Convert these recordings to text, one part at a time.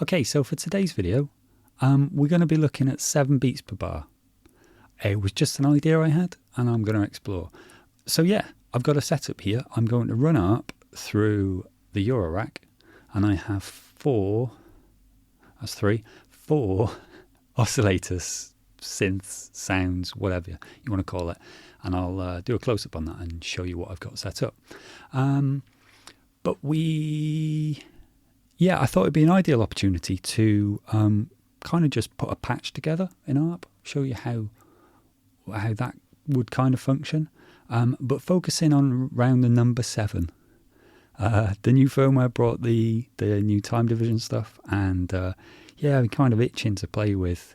Okay, so for today's video, we're going to be looking at 7 beats per bar. It was just an idea I had, and I'm going to explore. So yeah, I've got a setup here. I'm going to run ARP through the Eurorack, and I have 4 oscillators, synths, sounds, whatever you want to call it. And I'll do a close-up on that and show you what I've got set up. Yeah, I thought it'd be an ideal opportunity to kind of just put a patch together in ARP, show you how that would kind of function, but focusing on around the number 7. The new firmware brought the new time division stuff, and yeah, I'm kind of itching to play with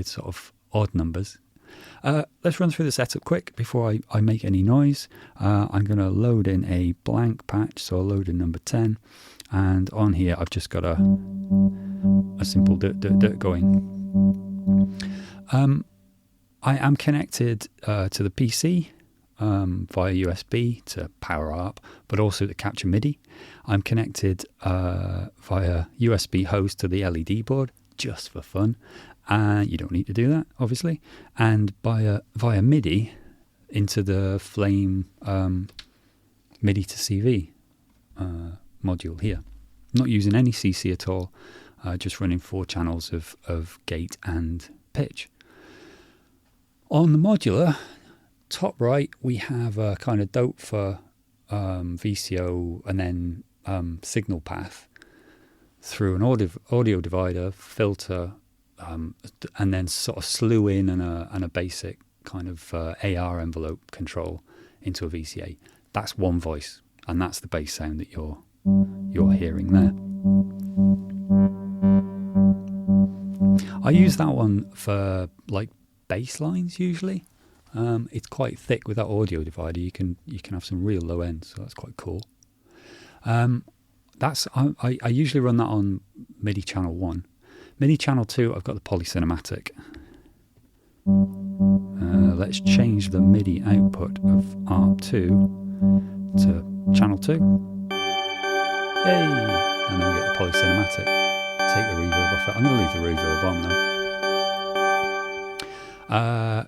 sort of odd numbers. Let's run through the setup quick before I make any noise. I'm going to load in a blank patch, so I'll load in number 10. And on here, I've just got a simple dirt going. I am connected to the PC via USB to power ARP, but also to capture MIDI. I'm connected via USB host to the LED board, just for fun. You don't need to do that, obviously. And via MIDI into the Flame MIDI to CV module here. Not using any CC at all, just running 4 channels of gate and pitch. On the modular, top right, we have a kind of dope for VCO and then signal path through an audio divider, filter, and then sort of slew in and a basic kind of AR envelope control into a VCA. That's one voice, and that's the bass sound that you're hearing there. I use that one for like bass lines usually. It's quite thick with that audio divider. You can have some real low ends, so that's quite cool. I usually run that on MIDI channel 1. MIDI channel 2, I've got the polycinematic. Let's change the MIDI output of ARP2 to channel 2. Hey! And then we get the polycinematic. Take the reverb off it. I'm going to leave the reverb on though.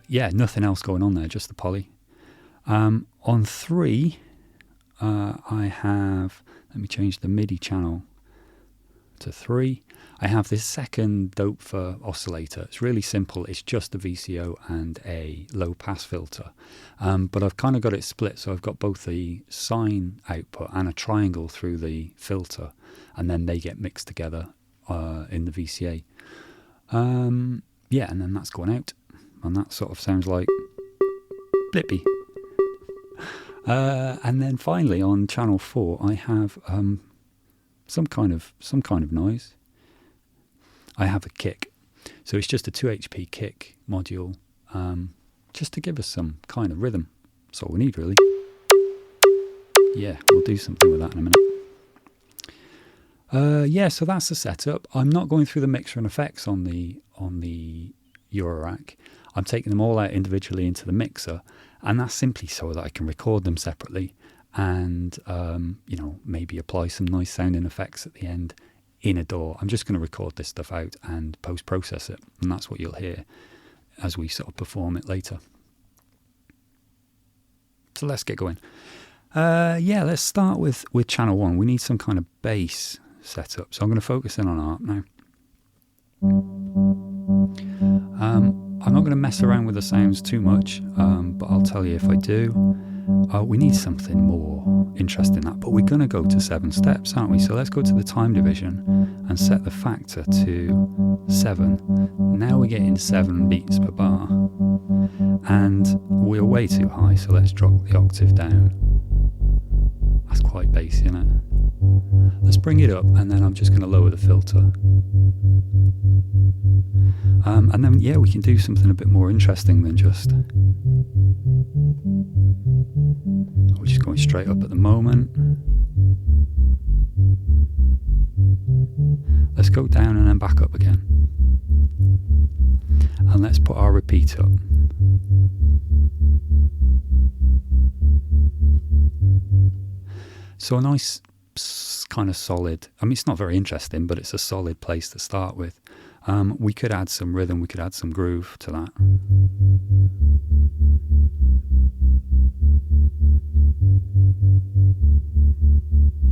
Yeah, nothing else going on there, just the poly. On 3, I have, let me change the MIDI channel to 3. I have this second dope for oscillator. It's really simple. It's just a VCO and a low pass filter. But I've kind of got it split, so I've got both the sine output and a triangle through the filter, and then they get mixed together in the VCA. Yeah, and then that's going out, and that sort of sounds like Blippy. And then finally on channel 4, I have some kind of noise. I have a kick, so it's just a 2 HP kick module, just to give us some kind of rhythm. That's all we need, really. Yeah, we'll do something with that in a minute. Yeah, so that's the setup. I'm not going through the mixer and effects on the Eurorack. I'm taking them all out individually into the mixer, and that's simply so that I can record them separately and maybe apply some nice sounding effects at the end in a DAW. I'm just going to record this stuff out and post-process it, and that's what you'll hear as we sort of perform it later. So let's get going. Yeah, let's start with channel 1. We need some kind of bass setup, so I'm going to focus in on ARP now. I'm not going to mess around with the sounds too much, but I'll tell you if I do. We need something more interesting than that, but we're going to go to 7 steps, aren't we? So let's go to the time division and set the factor to 7. Now we're getting 7 beats per bar, and we're way too high, so let's drop the octave down. That's quite bassy, isn't it? Let's bring it up, and then I'm just going to lower the filter. And then, yeah, we can do something a bit more interesting than just... We're just going straight up at the moment. Let's go down and then back up again. And let's put our repeat up. So a nice kind of solid. I mean, it's not very interesting, but it's a solid place to start with. We could add some rhythm, we could add some groove to that.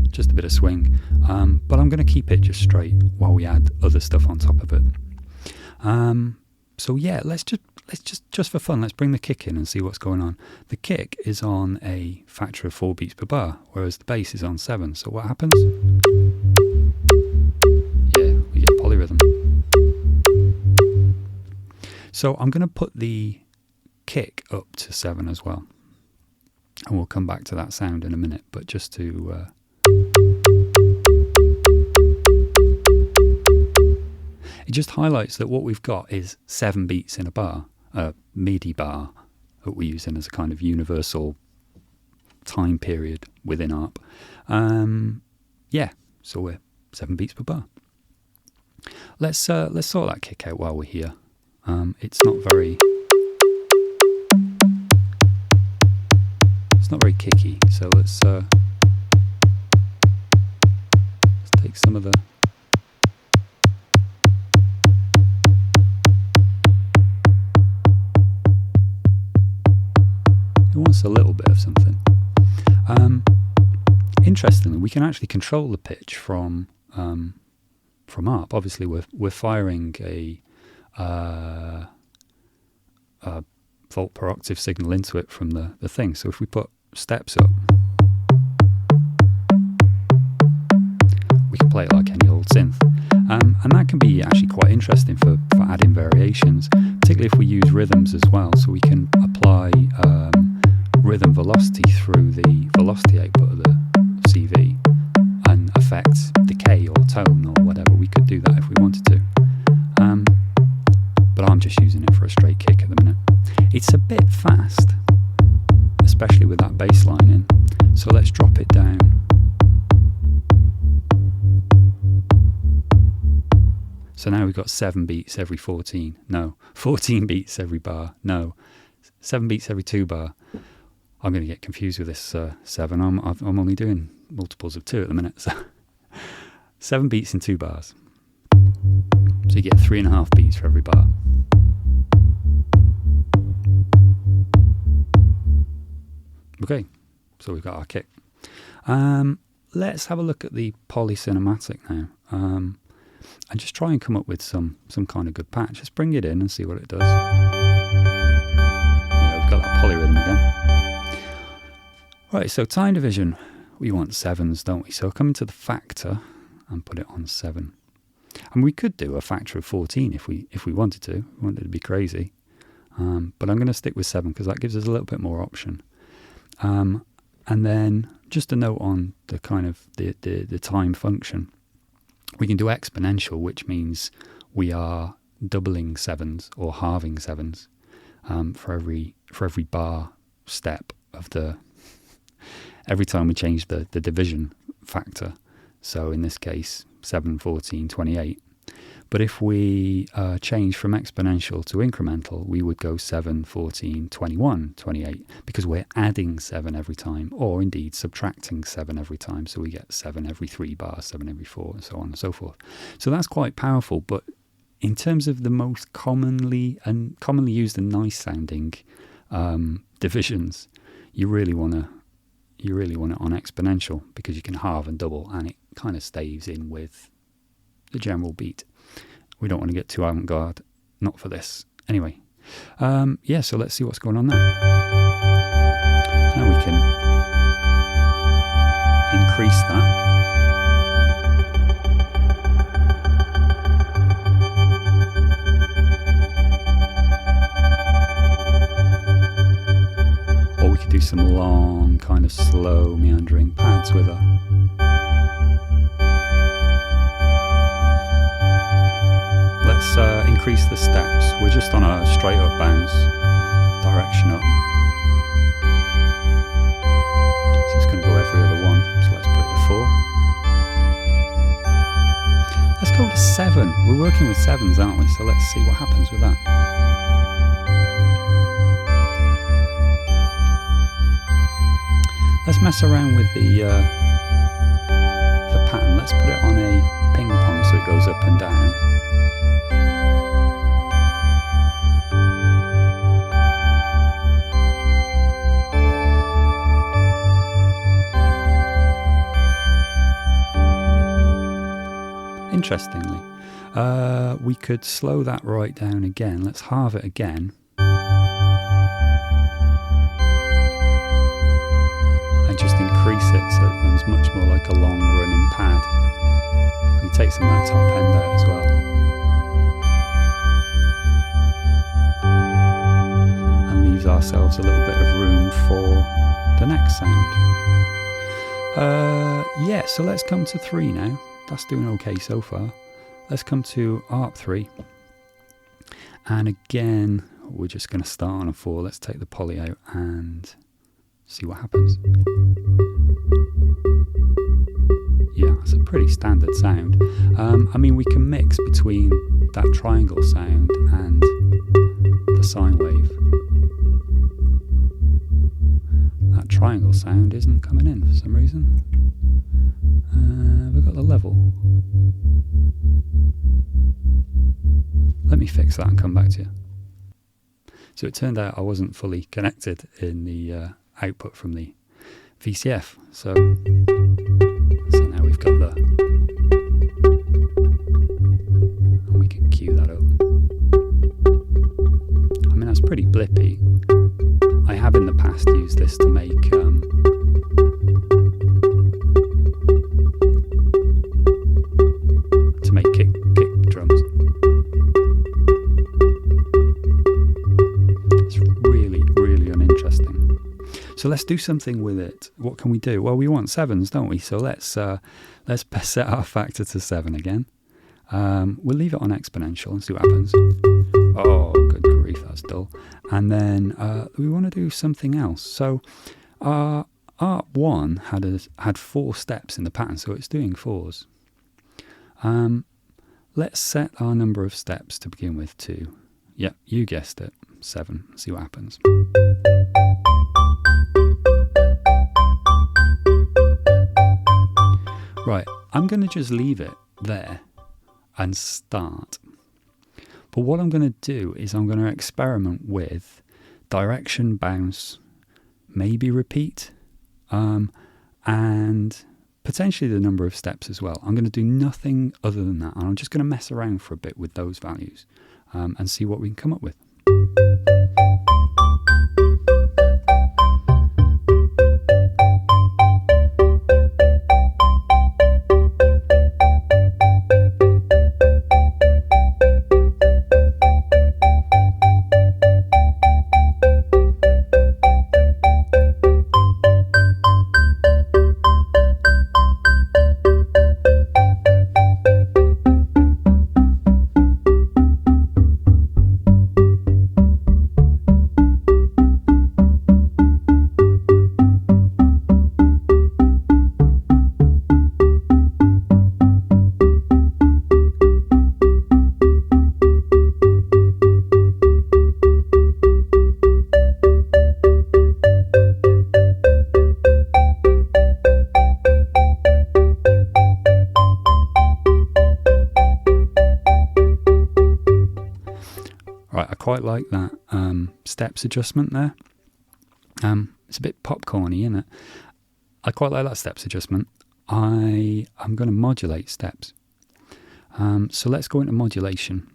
Just a bit of swing, but I'm going to keep it just straight while we add other stuff on top of it. So yeah, let's just for fun, let's bring the kick in and see what's going on. The kick is on a factor of 4 beats per bar, whereas the bass is on 7. So what happens? Yeah, we get polyrhythm. So I'm going to put the kick up to 7 as well, and we'll come back to that sound in a minute. But just to it just highlights that what we've got is 7 beats in a bar, a MIDI bar that we're using as a kind of universal time period within ARP. Yeah, so we're 7 beats per bar. Let's sort that kick out while we're here. It's not very kicky, so let's take some of the. It wants a little bit of something. Interestingly, we can actually control the pitch from ARP. Obviously, we're firing a volt per octave signal into it from the thing. So if we put steps up, we can play it like any old synth. And that can be actually quite interesting for adding variations, particularly if we use rhythms as well. So we can apply rhythm velocity through the velocity output of the CV and affect decay or tone or whatever. We could do that if we wanted to. But I'm just using it for a straight kick at the minute. It's a bit fast, especially with that bass line in. So let's drop it down. So now we've got 7 beats every 14. No, 14 beats every bar. No, 7 beats every 2 bar. I'm going to get confused with this 7. I'm only doing multiples of 2 at the minute. So 7 beats in 2 bars. So you get 3.5 beats for every bar. Okay, so we've got our kick. Let's have a look at the polycinematic now, and just try and come up with some kind of good patch. Just bring it in and see what it does. Yeah, we've got that polyrhythm again. Right, so time division, we want 7s, don't we? So come into the factor and put it on 7. And we could do a factor of 14 if we wanted to. We wanted to be crazy. But I'm going to stick with 7 because that gives us a little bit more option. And then just a note on the kind of the time function. We can do exponential, which means we are doubling 7s or halving 7s for every bar step of the. Every time we change the division factor. So in this case, 7, 14, 28. But if we change from exponential to incremental, we would go 7, 14, 21, 28, because we're adding 7 every time, or indeed subtracting 7 every time. So we get 7 every 3 bars, 7 every 4, and so on and so forth. So that's quite powerful. But in terms of the most commonly used and nice sounding divisions, you really want it on exponential because you can halve and double, and it kind of stays in with the general beat. We don't want to get too avant-garde, not for this. Anyway, yeah, so let's see what's going on there. Now we can increase that. Or we could do some long, kind of slow, meandering pads with her. Let's increase the steps. We're just on a straight up bounce, direction up. So it's going to go every other one. So let's put it to 4. Let's go to 7. We're working with 7s, aren't we? So let's see what happens with that. Let's mess around with the pattern let's put it on a ping pong so it goes up and down. Interestingly, we could slow that right down again. Let's halve it again. And just increase it so it runs much more like a long running pad. We take some of that top end out as well. And leaves ourselves a little bit of room for the next sound. Yeah, so let's come to 3 now. That's doing okay so far. Let's come to ARP 3. And again, we're just going to start on a 4. Let's take the poly out and see what happens. Yeah, it's a pretty standard sound. I mean, we can mix between that triangle sound and the sine wave. That triangle sound isn't coming in for some reason. We've got the level. Let me fix that and come back to you. So it turned out I wasn't fully connected in the output from the VCF. So now we've got the... and we can cue that up. I mean, that's pretty blippy. I have in the past used this to make... kick drums. It's really, really uninteresting. So let's do something with it. What can we do? Well, we want 7s, don't we? So let's set our factor to 7 again. We'll leave it on exponential and see what happens. Oh, good grief, that's dull. And then we want to do something else. So ARP 1 had 4 steps in the pattern, so it's doing 4s. Let's set our number of steps to begin with to, yep, you guessed it, 7. See what happens. Right, I'm going to just leave it there and start. But what I'm going to do is I'm going to experiment with direction, bounce, maybe repeat, and potentially the number of steps as well. I'm going to do nothing other than that, and I'm just going to mess around for a bit with those values and see what we can come up with. Right, I quite like that steps adjustment there. It's a bit popcorny, isn't it? I quite like that steps adjustment. I'm going to modulate steps. So let's go into modulation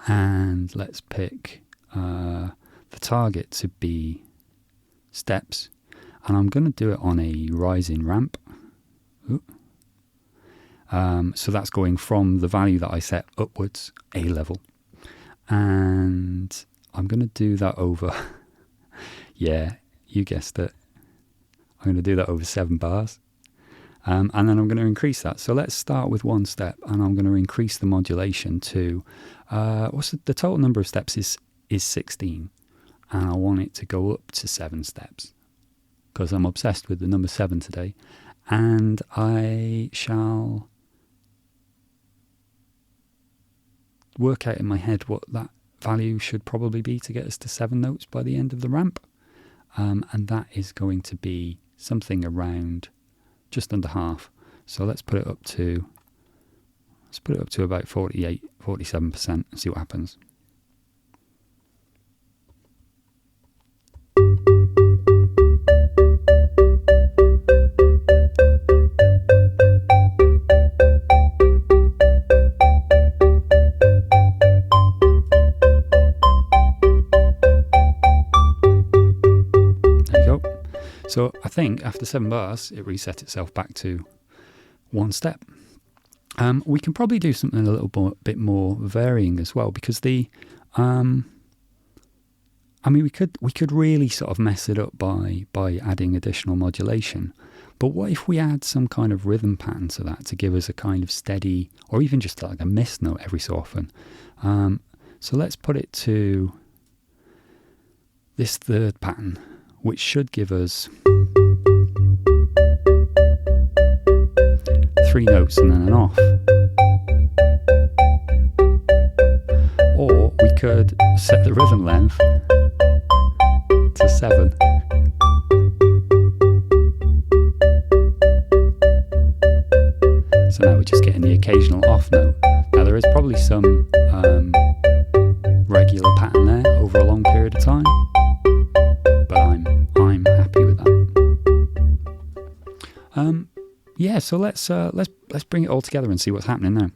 and let's pick the target to be steps. And I'm going to do it on a rising ramp. So that's going from the value that I set upwards, A level. And I'm going to do that over, yeah, you guessed it. I'm going to do that over 7 bars. And then I'm going to increase that. So let's start with 1 step, and I'm going to increase the modulation to, what's the total number of steps is 16. And I want it to go up to 7 steps because I'm obsessed with the number 7 today. And I shall work out in my head what that value should probably be to get us to 7 notes by the end of the ramp. And that is going to be something around just under half. So let's put it up to about 47% and see what happens. So I think after 7 bars, it reset itself back to 1 step. We can probably do something a little bit more varying as well, because we could really sort of mess it up by adding additional modulation. But what if we add some kind of rhythm pattern to that to give us a kind of steady, or even just like a miss note every so often? So let's put it to this third pattern, which should give us 3 notes and then an off. Or we could set the rhythm length to 7. So now we're just getting the occasional off note. Now there is probably some regular pattern there over a long period of time, but I'm happy with that. Yeah, so let's bring it all together and see what's happening now.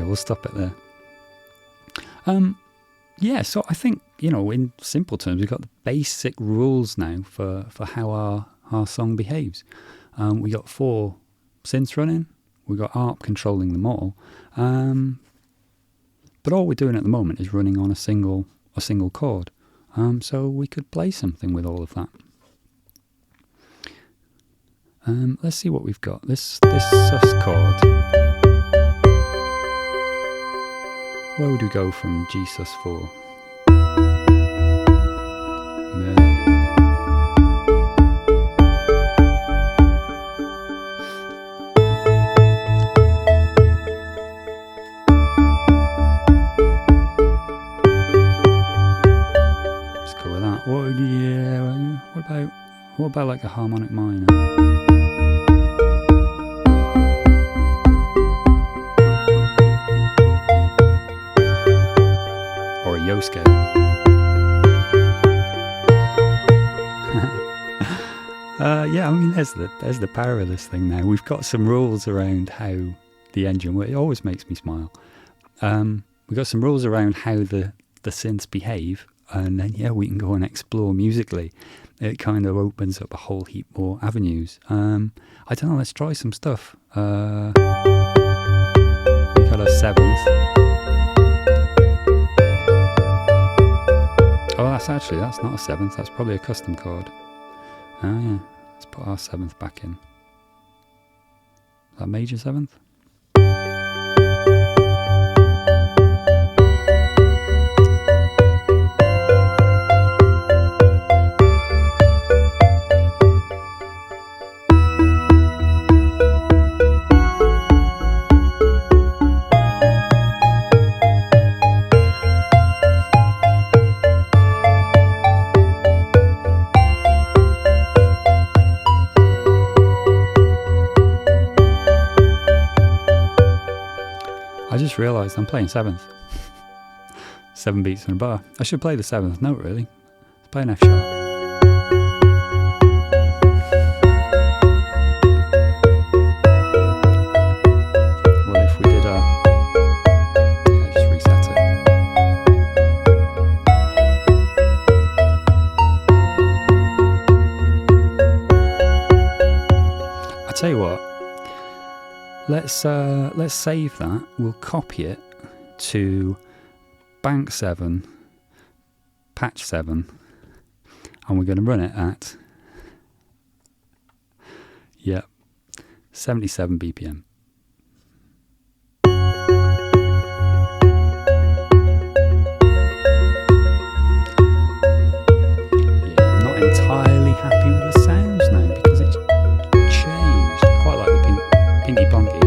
We'll stop it there. Yeah, so I think, in simple terms, we've got the basic rules now for how our song behaves. We got 4 synths running, we got ARP controlling them all, but all we're doing at the moment is running on a single chord. So we could play something with all of that. Let's see what we've got. This sus chord. Where would we go from G sus4? Let's go with that. What about like a harmonic minor? Yo scale. Yeah, I mean, there's the power of this thing now. We've got some rules around how the engine works. It always makes me smile. We've got some rules around how the synths behave, and then we can go and explore musically. It kind of opens up a whole heap more avenues. I don't know. Let's try some stuff. We got a 7th. Oh, that's not a 7th, that's probably a custom chord. Oh yeah, let's put our 7th back in. Is that major 7th? I just realised I'm playing 7th. 7 beats in a bar. I should play the 7th note really. Let's play an F sharp. tell you what, let's save that. We'll copy it to bank 7, patch 7, and we're going to run it at 77 BPM. Entirely happy with the sounds now because it's changed. Quite like the pinky bonky.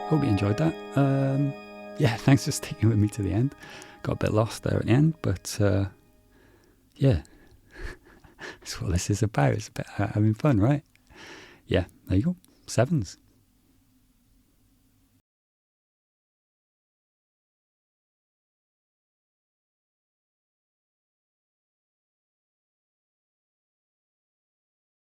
Hope you enjoyed that. Yeah, thanks for sticking with me to the end. Got a bit lost there at the end, but yeah, that's what this is about. It's about having fun, right? Yeah, there you go. 7s.